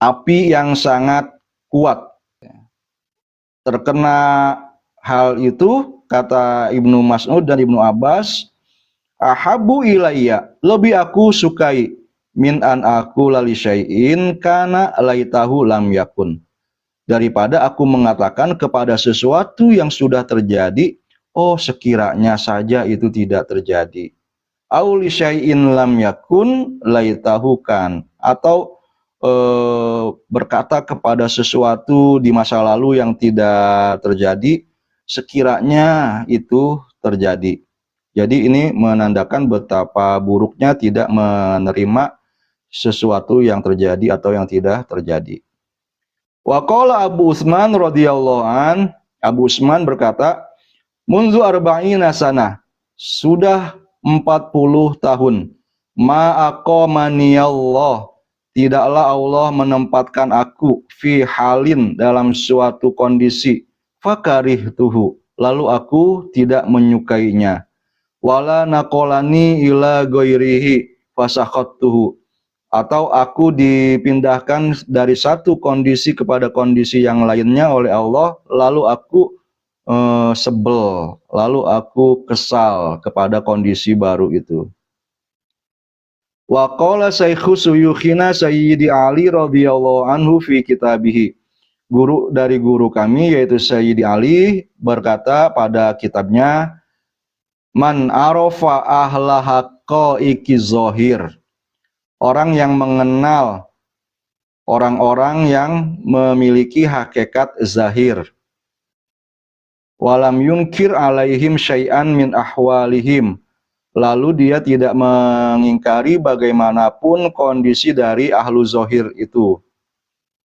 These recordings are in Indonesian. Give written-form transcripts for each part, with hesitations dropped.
api yang sangat kuat. Terkena hal itu, kata Ibnu Mas'ud dan Ibnu Abbas, ahabu ilayya, lebih aku sukai min an aku lali syai'in kana laitahu lam yakun, daripada aku mengatakan kepada sesuatu yang sudah terjadi, oh sekiranya saja itu tidak terjadi. Au li syai'in lam yakun laitahu kan, atau berkata kepada sesuatu di masa lalu yang tidak terjadi, sekiranya itu terjadi. Jadi ini menandakan betapa buruknya tidak menerima sesuatu yang terjadi atau yang tidak terjadi. Wa qala Abu Utsman radhiyallahu an, Abu Utsman berkata, munzu arba'ina sanah, sudah 40 tahun, ma aqamani Allah, tidaklah Allah menempatkan aku fi halin, dalam suatu kondisi, fakarihtuhu, lalu aku tidak menyukainya, wala naqolani ila ghairihi fasakhattuhu, atau aku dipindahkan dari satu kondisi kepada kondisi yang lainnya oleh Allah, lalu aku sebel, lalu aku kesal kepada kondisi baru itu. Wa qala Syaikhu Suyukhina Sayyidi Ali radhiyallahu anhu fi kitabihi, guru dari guru kami yaitu Sayyidi Ali berkata pada kitabnya, man arafa ahla haqqaiqi zahir, orang yang mengenal orang-orang yang memiliki hakikat zahir, walam yunkir alaihim syai'an min ahwalihim, lalu dia tidak mengingkari bagaimanapun kondisi dari ahlu zahir itu,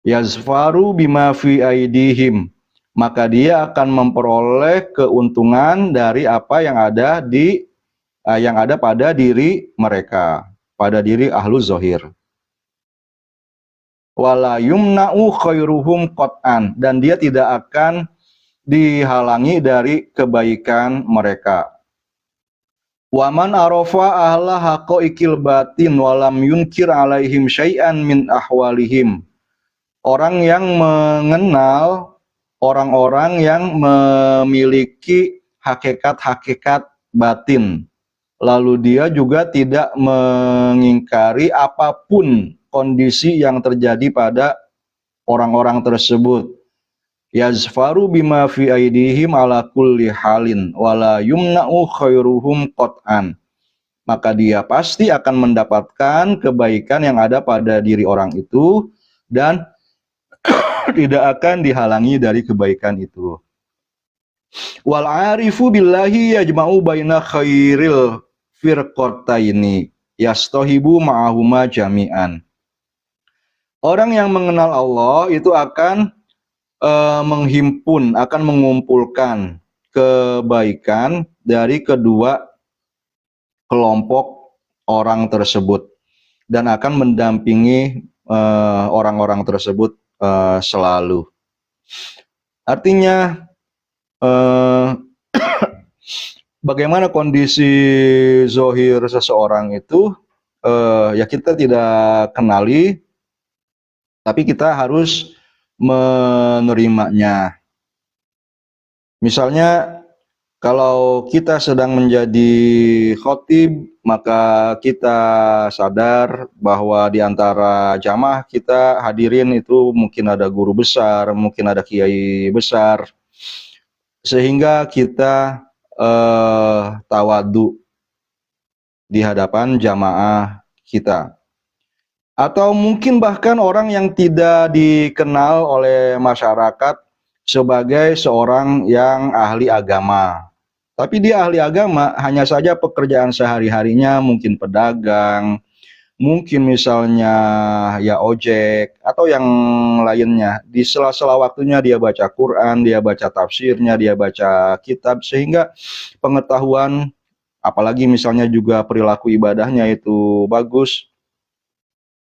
yazfaru bima fi aidihim, maka dia akan memperoleh keuntungan dari apa yang ada pada diri mereka, pada diri ahlu zahir. Wala yumna'u khairuhum qat'an, dan dia tidak akan dihalangi dari kebaikan mereka. Wa man arafa ahla haqaiqil batin walam yunkir alaihim syai'an min ahwalihim, orang yang mengenal orang-orang yang memiliki hakikat-hakikat batin, lalu dia juga tidak mengingkari apapun kondisi yang terjadi pada orang-orang tersebut, yazfaru bima fi aidihim ala kulli halin wala yumna'u khairuhum qat'an, maka dia pasti akan mendapatkan kebaikan yang ada pada diri orang itu dan tidak akan dihalangi dari kebaikan itu. Wal arifu billahi yajma'u baina khairil firqataini yastahibu ma'ahuma jami'an, orang yang mengenal Allah itu akan menghimpun, akan mengumpulkan kebaikan dari kedua kelompok orang tersebut dan akan mendampingi orang-orang tersebut selalu. Artinya bagaimana kondisi zohir seseorang itu ya kita tidak kenali, tapi kita harus menerimanya. Misalnya kalau kita sedang menjadi khotib, maka kita sadar bahwa di antara jamaah kita hadirin itu mungkin ada guru besar, mungkin ada kiai besar, sehingga kita tawadu di hadapan jamaah kita. Atau mungkin bahkan orang yang tidak dikenal oleh masyarakat sebagai seorang yang ahli agama, tapi dia ahli agama, hanya saja pekerjaan sehari-harinya mungkin pedagang, mungkin misalnya ya ojek atau yang lainnya. Di sela-sela waktunya dia baca Quran, dia baca tafsirnya, dia baca kitab, sehingga pengetahuan, apalagi misalnya juga perilaku ibadahnya itu bagus,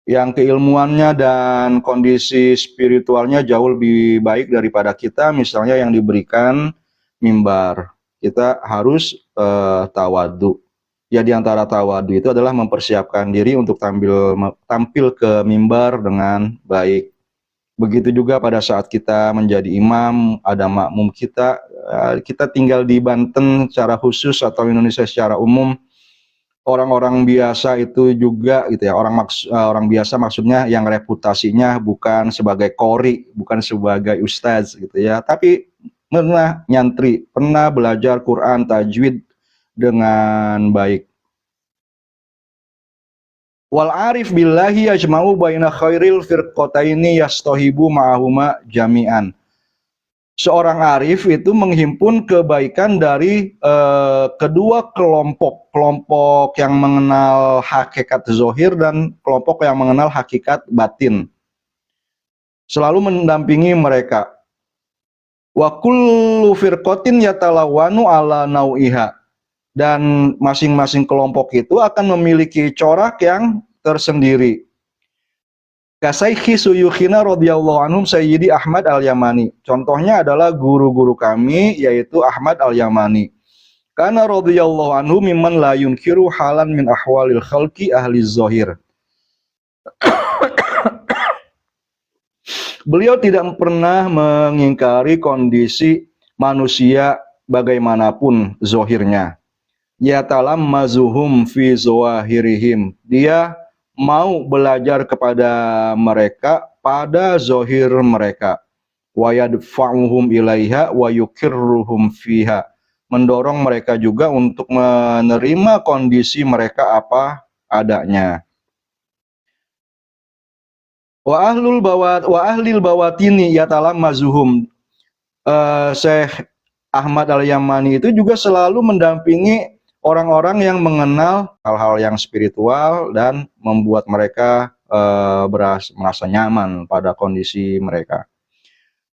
yang keilmuannya dan kondisi spiritualnya jauh lebih baik daripada kita misalnya yang diberikan mimbar. Kita harus tawadu. Ya, di antara tawadu itu adalah mempersiapkan diri untuk tampil ke mimbar dengan baik. Begitu juga pada saat kita menjadi imam, ada makmum kita, kita tinggal di Banten secara khusus atau Indonesia secara umum, orang-orang biasa itu juga gitu ya, orang biasa maksudnya yang reputasinya bukan sebagai qori, bukan sebagai ustaz gitu ya, tapi pernah nyantri, pernah belajar Quran tajwid dengan baik. Wal arif billahi yajma'u baina khairil firqataini yastahibu ma'ahuma jami'an. Seorang arif itu menghimpun kebaikan dari kedua kelompok yang mengenal hakikat zohir dan kelompok yang mengenal hakikat batin. Selalu mendampingi mereka. Wa kullu firqatin yatalawanu ala nau'iha. Dan masing-masing kelompok itu akan memiliki corak yang tersendiri. Kasaikhi suyukhina radhiyallahu anhum Sayyidi Ahmad Al-Yamani. Contohnya adalah guru-guru kami yaitu Ahmad Al-Yamani. Karena radhiyallahu anhu mimman la yunkiru halan min ahwalil khalqi ahli zahir. Beliau tidak pernah mengingkari kondisi manusia bagaimanapun zahirnya. Ya talam mazuhum fi zawahirihim. Dia mau belajar kepada mereka pada zohir mereka. Wa yadfa'uhum ilaiha wa yukirruhum fiha. Mendorong mereka juga untuk menerima kondisi mereka apa adanya. Wa ahlil bawatini yatalam mazuhum. Syekh Ahmad Al-Yamani itu juga selalu mendampingi orang-orang yang mengenal hal-hal yang spiritual dan membuat mereka merasa nyaman pada kondisi mereka.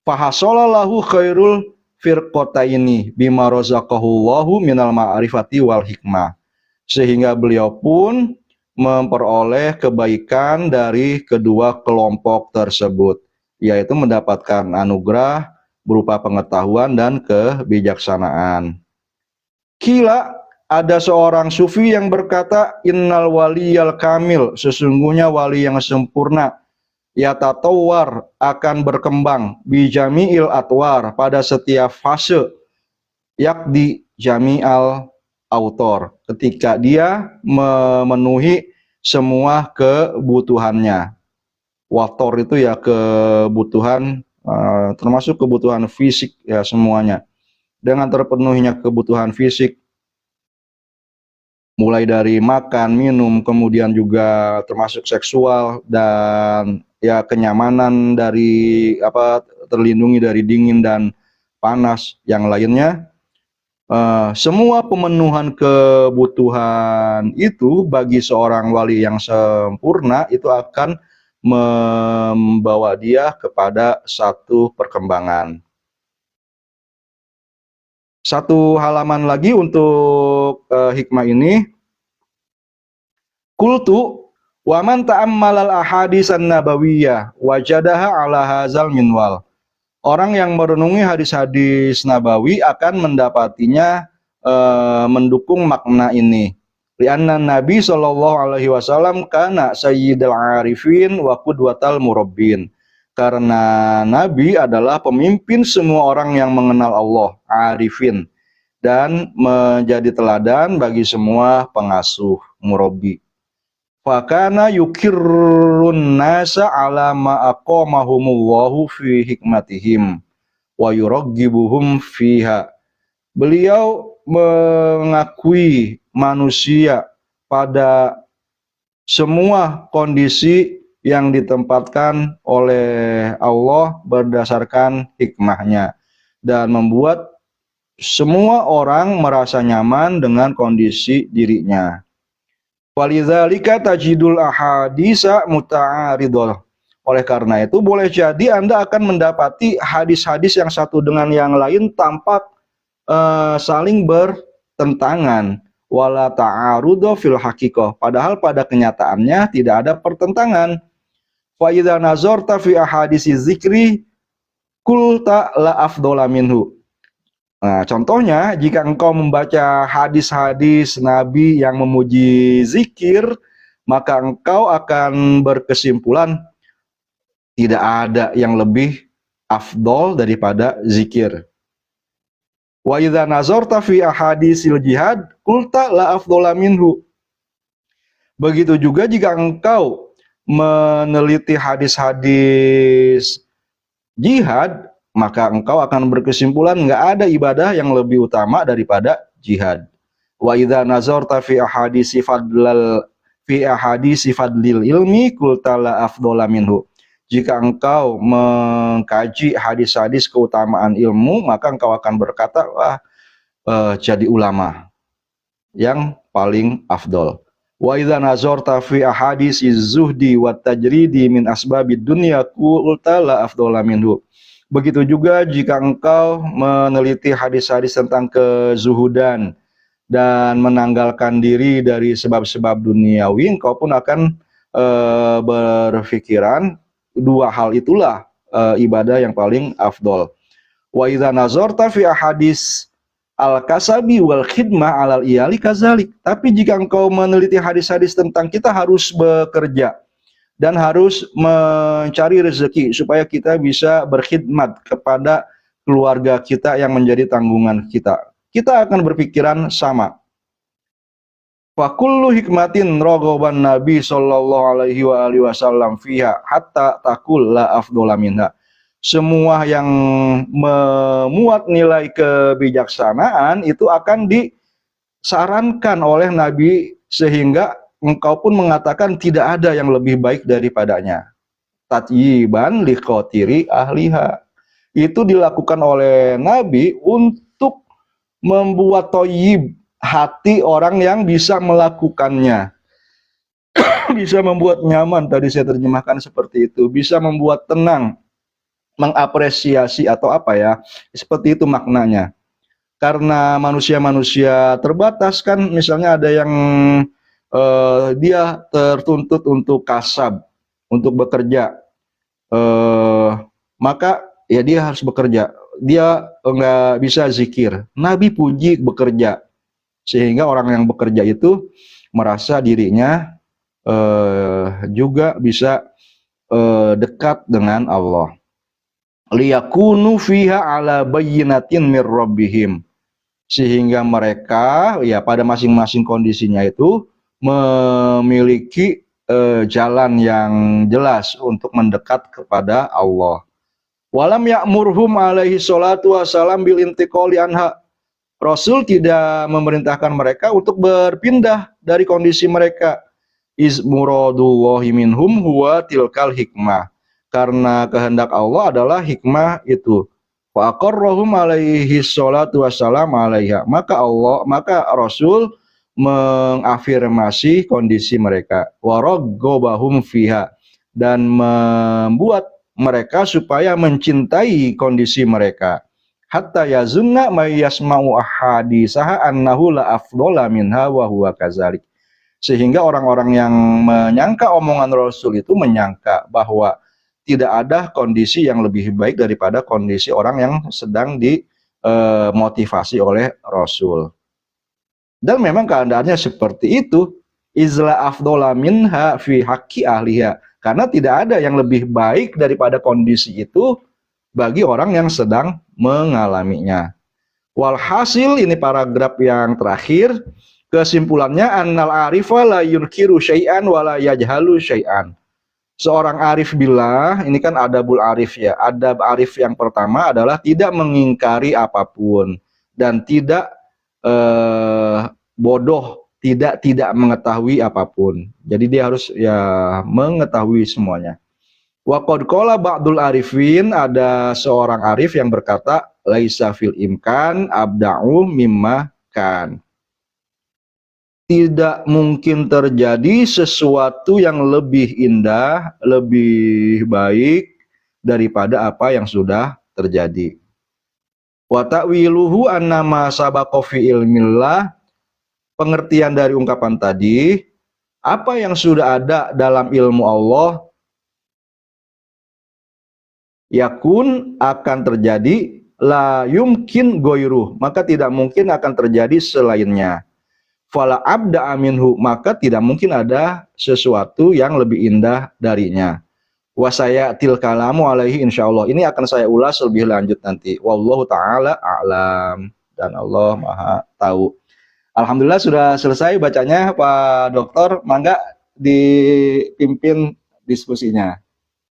Fahasolallahu khairul firqataini bima razaqahullahu minal ma'rifati wal hikmah. Sehingga beliau pun memperoleh kebaikan dari kedua kelompok tersebut, yaitu mendapatkan anugerah berupa pengetahuan dan kebijaksanaan. Kila ada seorang sufi yang berkata, innal waliyal kamil, sesungguhnya wali yang sempurna, yatatawar, akan berkembang, bijami'il atwar, pada setiap fase, yakdi jami'al autor, ketika dia memenuhi semua kebutuhannya. Wator itu ya kebutuhan, termasuk kebutuhan fisik ya semuanya. Dengan terpenuhinya kebutuhan fisik, mulai dari makan, minum, kemudian juga termasuk seksual dan ya kenyamanan dari terlindungi dari dingin dan panas yang lainnya. Semua pemenuhan kebutuhan itu bagi seorang wali yang sempurna itu akan membawa dia kepada satu perkembangan. Satu halaman lagi untuk hikmah ini. Qultu wa man ta'ammalal ahadisan nabawiyah wajadaha ala hazal minwal. Orang yang merenungi hadis-hadis nabawi akan mendapatinya mendukung makna ini. Lianna Nabi sallallahu alaihi wasallam kana sayyidul arifin wa qudwatal murabbin. Karena Nabi adalah pemimpin semua orang yang mengenal Allah, arifin, dan menjadi teladan bagi semua pengasuh, murabbi. Fakana yukirrun nasa ala ma aqamahumullahu fi hikmatihim wa yuraggibuhum fiha. Beliau mengakui manusia pada semua kondisi yang ditempatkan oleh Allah berdasarkan hikmahnya dan membuat semua orang merasa nyaman dengan kondisi dirinya. Walidzalika tajidul ahadisa muta'aridah. Oleh karena itu boleh jadi Anda akan mendapati hadis-hadis yang satu dengan yang lain tampak saling bertentangan. Wala ta'arudha fil haqiqah. Padahal pada kenyataannya tidak ada pertentangan. Fa idza nazarta fi ahadisi zikri qulta la afdhala minhu. Nah, contohnya jika engkau membaca hadis-hadis Nabi yang memuji zikir, maka engkau akan berkesimpulan tidak ada yang lebih afdol daripada zikir. Wa idza nazarta fi ahadisil jihad qulta la afdhala minhu. Begitu juga jika engkau meneliti hadis-hadis jihad, maka engkau akan berkesimpulan nggak ada ibadah yang lebih utama daripada jihad. Wa idza nazarta fi ahadisi fadlil ilmi qulta la afdhala minhu. Jika engkau mengkaji hadis-hadis keutamaan ilmu, maka engkau akan berkata, wah, jadi ulama yang paling afdol. Wa idza nazarta fi ahadisiz zuhdi wat tajridi min asbabid dunya qulta la afdhala minhu. Begitu juga jika engkau meneliti hadis-hadis tentang kezuhudan dan menanggalkan diri dari sebab-sebab duniawi, engkau pun akan berpikiran dua hal itulah ibadah yang paling afdol. Wa idza nazarta fi ahadis al-kasabi wal khidmah alal iyali kazalik. Tapi jika engkau meneliti hadis-hadis tentang kita harus bekerja dan harus mencari rezeki supaya kita bisa berkhidmat kepada keluarga kita yang menjadi tanggungan kita, kita akan berpikiran sama. Fa kullu hikmatin raghaban Nabi sallallahu alaihi wa alihi wasallam fiha hatta taqul la afdhala minha. Semua yang memuat nilai kebijaksanaan itu akan disarankan oleh Nabi sehingga engkau pun mengatakan tidak ada yang lebih baik daripadanya. Tatyiban liqatiri ahliha. Itu dilakukan oleh Nabi untuk membuat thayyib hati orang yang bisa melakukannya. Bisa membuat nyaman, tadi saya terjemahkan seperti itu. Bisa membuat tenang, mengapresiasi atau apa ya, seperti itu maknanya. Karena manusia-manusia terbatas kan, misalnya ada yang dia tertuntut untuk kasab, untuk bekerja, maka ya dia harus bekerja. Dia nggak bisa zikir. Nabi puji bekerja, sehingga orang yang bekerja itu merasa dirinya juga bisa dekat dengan Allah. Liyakunu fiha ala bayyinatin mir rabbihim, sehingga mereka ya pada masing-masing kondisinya itu memiliki jalan yang jelas untuk mendekat kepada Allah. Walam ya'murhum alaihi salatu wassalam bil intiqali anha. Rasul tidak memerintahkan mereka untuk berpindah dari kondisi mereka. Izmuradullahi minhum huwa tilkal hikmah. Karena kehendak Allah adalah hikmah itu. Wa aqarrahum alaihi salatu wassalam alaiha. Maka Rasul mengafirmasi kondisi mereka. Wa raggabahum fiha, dan membuat mereka supaya mencintai kondisi mereka. Hatta yazunna may yasma'u ahadisaha annahu la afdhala minha wa huwa kadzalik. Sehingga orang-orang yang menyangka omongan Rasul itu menyangka bahwa tidak ada kondisi yang lebih baik daripada kondisi orang yang sedang dimotivasi oleh Rasul. Dan memang keadaannya seperti itu. Izla afdhala minha fi haqqi ahliha. Karena tidak ada yang lebih baik daripada kondisi itu bagi orang yang sedang mengalaminya. Walhasil, ini paragraf yang terakhir, kesimpulannya annal arifa la yunkiru syai'an wa la yajhalu syai'an. Seorang arif billah, ini kan adabul arif ya. Adab arif yang pertama adalah tidak mengingkari apapun dan tidak bodoh, tidak mengetahui apapun. Jadi dia harus ya mengetahui semuanya. Wa qad qala ba'dul arifin, ada seorang arif yang berkata, laisa fil imkan abda'u mimma kan. Tidak mungkin terjadi sesuatu yang lebih indah, lebih baik daripada apa yang sudah terjadi. Wa ta'wiluhu annama sabaqa fi ilmillah. Pengertian dari ungkapan tadi, apa yang sudah ada dalam ilmu Allah yakun akan terjadi la yumkin goiruh, maka tidak mungkin akan terjadi selainnya. Fala abda aminhu, maka tidak mungkin ada sesuatu yang lebih indah darinya. Wasaya til kalamu alaihi insyaallah. Ini akan saya ulas lebih lanjut nanti. Wallahu taala a'lam, dan Allah Maha tahu. Alhamdulillah sudah selesai bacanya Pak Dokter. Mangga dipimpin diskusinya.